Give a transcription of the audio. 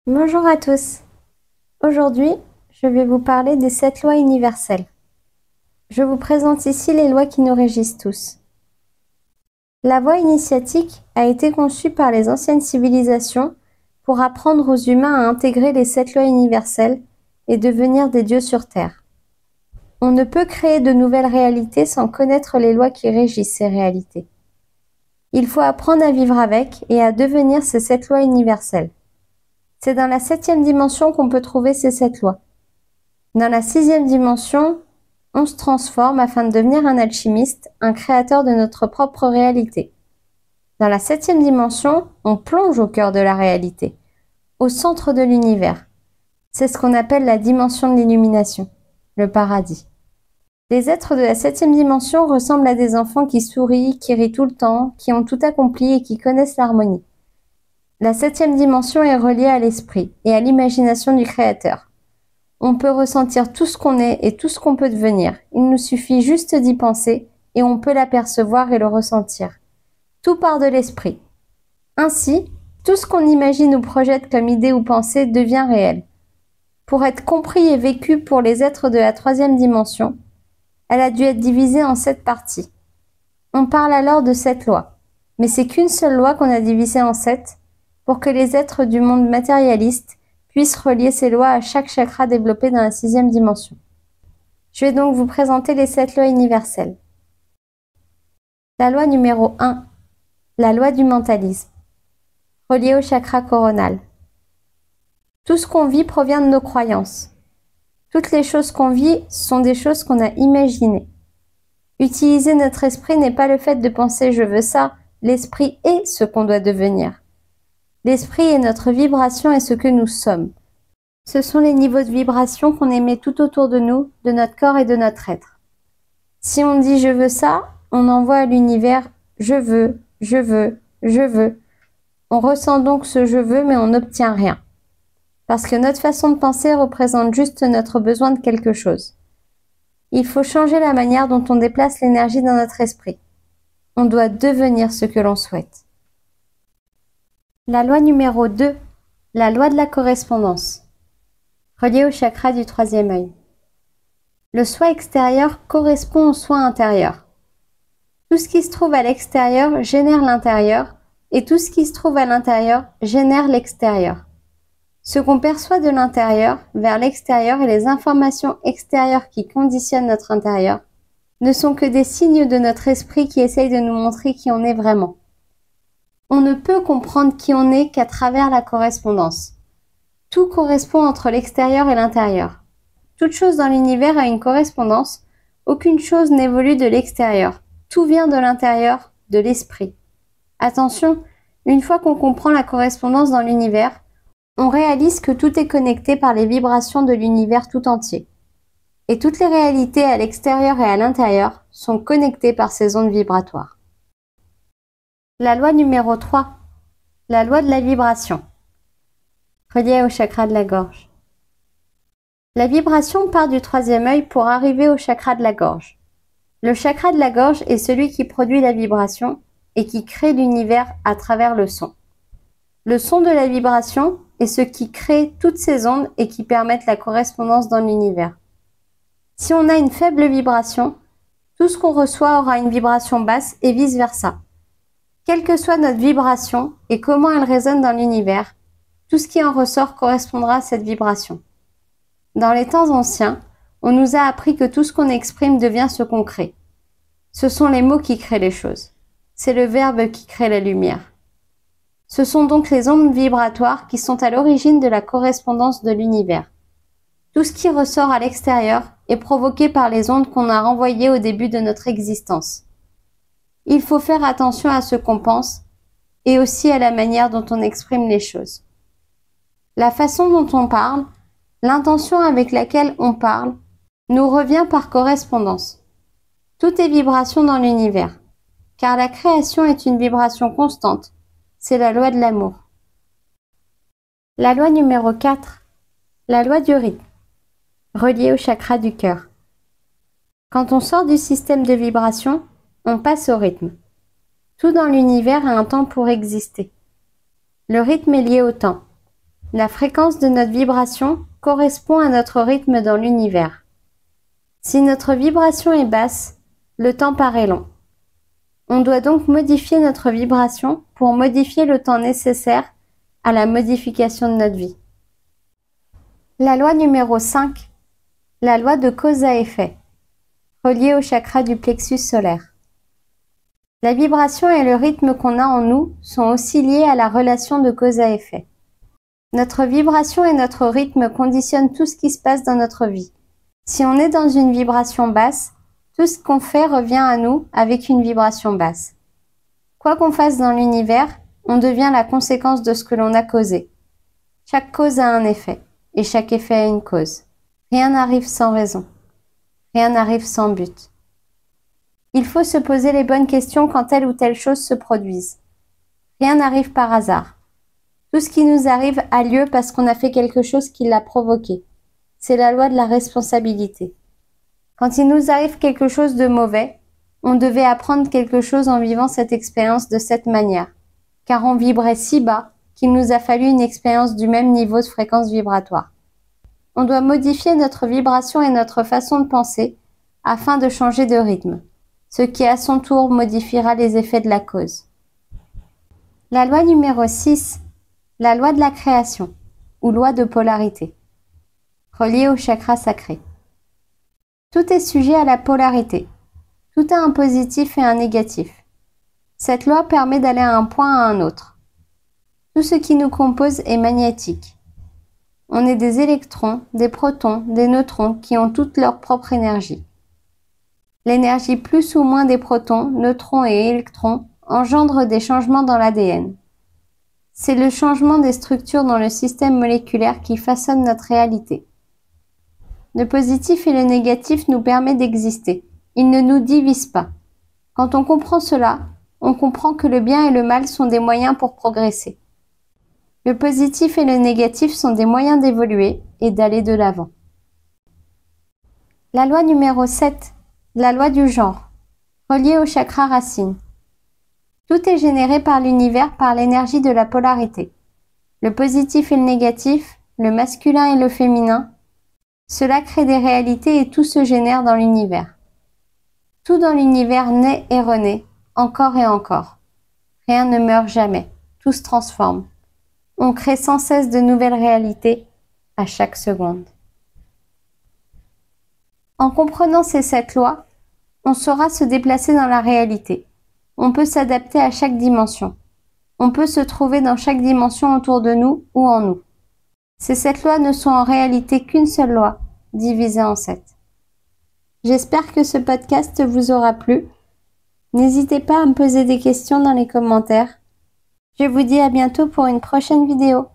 Bonjour à tous. Aujourd'hui, je vais vous parler des 7 lois universelles. Je vous présente ici les lois qui nous régissent tous. La voie initiatique a été conçue par les anciennes civilisations pour apprendre aux humains à intégrer les 7 lois universelles et devenir des dieux sur Terre. On ne peut créer de nouvelles réalités sans connaître les lois qui régissent ces réalités. Il faut apprendre à vivre avec et à devenir ces 7 lois universelles. C'est dans la 7e dimension qu'on peut trouver ces 7 lois. Dans la 6e dimension, on se transforme afin de devenir un alchimiste, un créateur de notre propre réalité. Dans la 7e dimension, on plonge au cœur de la réalité, au centre de l'univers. C'est ce qu'on appelle la dimension de l'illumination, le paradis. Les êtres de la 7e dimension ressemblent à des enfants qui sourient, qui rient tout le temps, qui ont tout accompli et qui connaissent l'harmonie. La 7e dimension est reliée à l'esprit et à l'imagination du Créateur. On peut ressentir tout ce qu'on est et tout ce qu'on peut devenir. Il nous suffit juste d'y penser et on peut l'apercevoir et le ressentir. Tout part de l'esprit. Ainsi, tout ce qu'on imagine ou projette comme idée ou pensée devient réel. Pour être compris et vécu pour les êtres de la 3e dimension, elle a dû être divisée en 7 parties. On parle alors de 7 lois, mais c'est qu'une seule loi qu'on a divisée en 7 pour que les êtres du monde matérialiste puissent relier ces lois à chaque chakra développé dans la 6e dimension. Je vais donc vous présenter les 7 lois universelles. La loi numéro 1, la loi du mentalisme, reliée au chakra coronal. Tout ce qu'on vit provient de nos croyances. Toutes les choses qu'on vit sont des choses qu'on a imaginées. Utiliser notre esprit n'est pas le fait de penser « je veux ça », l'esprit est ce qu'on doit devenir. L'esprit est notre vibration et ce que nous sommes. Ce sont les niveaux de vibration qu'on émet tout autour de nous, de notre corps et de notre être. Si on dit « je veux ça », on envoie à l'univers « je veux, je veux, je veux ». On ressent donc ce « je veux » mais on n'obtient rien. Parce que notre façon de penser représente juste notre besoin de quelque chose. Il faut changer la manière dont on déplace l'énergie dans notre esprit. On doit devenir ce que l'on souhaite. La loi numéro 2, la loi de la correspondance, reliée au chakra du 3e œil. Le soi extérieur correspond au soi intérieur. Tout ce qui se trouve à l'extérieur génère l'intérieur et tout ce qui se trouve à l'intérieur génère l'extérieur. Ce qu'on perçoit de l'intérieur vers l'extérieur et les informations extérieures qui conditionnent notre intérieur ne sont que des signes de notre esprit qui essayent de nous montrer qui on est vraiment. On ne peut comprendre qui on est qu'à travers la correspondance. Tout correspond entre l'extérieur et l'intérieur. Toute chose dans l'univers a une correspondance, aucune chose n'évolue de l'extérieur. Tout vient de l'intérieur, de l'esprit. Attention, une fois qu'on comprend la correspondance dans l'univers, on réalise que tout est connecté par les vibrations de l'univers tout entier. Et toutes les réalités à l'extérieur et à l'intérieur sont connectées par ces ondes vibratoires. La loi numéro 3, la loi de la vibration, reliée au chakra de la gorge. La vibration part du 3e œil pour arriver au chakra de la gorge. Le chakra de la gorge est celui qui produit la vibration et qui crée l'univers à travers le son. Le son de la vibration est ce qui crée toutes ces ondes et qui permettent la correspondance dans l'univers. Si on a une faible vibration, tout ce qu'on reçoit aura une vibration basse et vice-versa. Quelle que soit notre vibration et comment elle résonne dans l'univers, tout ce qui en ressort correspondra à cette vibration. Dans les temps anciens, on nous a appris que tout ce qu'on exprime devient ce qu'on crée. Ce sont les mots qui créent les choses. C'est le verbe qui crée la lumière. Ce sont donc les ondes vibratoires qui sont à l'origine de la correspondance de l'univers. Tout ce qui ressort à l'extérieur est provoqué par les ondes qu'on a renvoyées au début de notre existence. Il faut faire attention à ce qu'on pense et aussi à la manière dont on exprime les choses. La façon dont on parle, l'intention avec laquelle on parle, nous revient par correspondance. Tout est vibration dans l'univers, car la création est une vibration constante. C'est la loi de l'amour. La loi numéro 4, la loi du rythme, reliée au chakra du cœur. Quand on sort du système de vibration, on passe au rythme. Tout dans l'univers a un temps pour exister. Le rythme est lié au temps. La fréquence de notre vibration correspond à notre rythme dans l'univers. Si notre vibration est basse, le temps paraît long. On doit donc modifier notre vibration pour modifier le temps nécessaire à la modification de notre vie. La loi numéro 5, la loi de cause à effet, reliée au chakra du plexus solaire. La vibration et le rythme qu'on a en nous sont aussi liés à la relation de cause à effet. Notre vibration et notre rythme conditionnent tout ce qui se passe dans notre vie. Si on est dans une vibration basse, tout ce qu'on fait revient à nous avec une vibration basse. Quoi qu'on fasse dans l'univers, on devient la conséquence de ce que l'on a causé. Chaque cause a un effet, et chaque effet a une cause. Rien n'arrive sans raison. Rien n'arrive sans but. Il faut se poser les bonnes questions quand telle ou telle chose se produise. Rien n'arrive par hasard. Tout ce qui nous arrive a lieu parce qu'on a fait quelque chose qui l'a provoqué. C'est la loi de la responsabilité. Quand il nous arrive quelque chose de mauvais, on devait apprendre quelque chose en vivant cette expérience de cette manière, car on vibrait si bas qu'il nous a fallu une expérience du même niveau de fréquence vibratoire. On doit modifier notre vibration et notre façon de penser afin de changer de rythme, ce qui à son tour modifiera les effets de la cause. La loi numéro 6, la loi de la création, ou loi de polarité, reliée au chakra sacré. Tout est sujet à la polarité. Tout a un positif et un négatif. Cette loi permet d'aller à un point à un autre. Tout ce qui nous compose est magnétique. On est des électrons, des protons, des neutrons qui ont toute leur propre énergie. L'énergie plus ou moins des protons, neutrons et électrons engendre des changements dans l'ADN. C'est le changement des structures dans le système moléculaire qui façonne notre réalité. Le positif et le négatif nous permettent d'exister. Ils ne nous divisent pas. Quand on comprend cela, on comprend que le bien et le mal sont des moyens pour progresser. Le positif et le négatif sont des moyens d'évoluer et d'aller de l'avant. La loi numéro 7, la loi du genre, reliée au chakra racine. Tout est généré par l'univers par l'énergie de la polarité. Le positif et le négatif, le masculin et le féminin, cela crée des réalités et tout se génère dans l'univers. Tout dans l'univers naît et renaît, encore et encore. Rien ne meurt jamais, tout se transforme. On crée sans cesse de nouvelles réalités à chaque seconde. En comprenant ces 7 lois, on saura se déplacer dans la réalité. On peut s'adapter à chaque dimension. On peut se trouver dans chaque dimension autour de nous ou en nous. Ces 7 lois ne sont en réalité qu'une seule loi, divisée en 7. J'espère que ce podcast vous aura plu. N'hésitez pas à me poser des questions dans les commentaires. Je vous dis à bientôt pour une prochaine vidéo.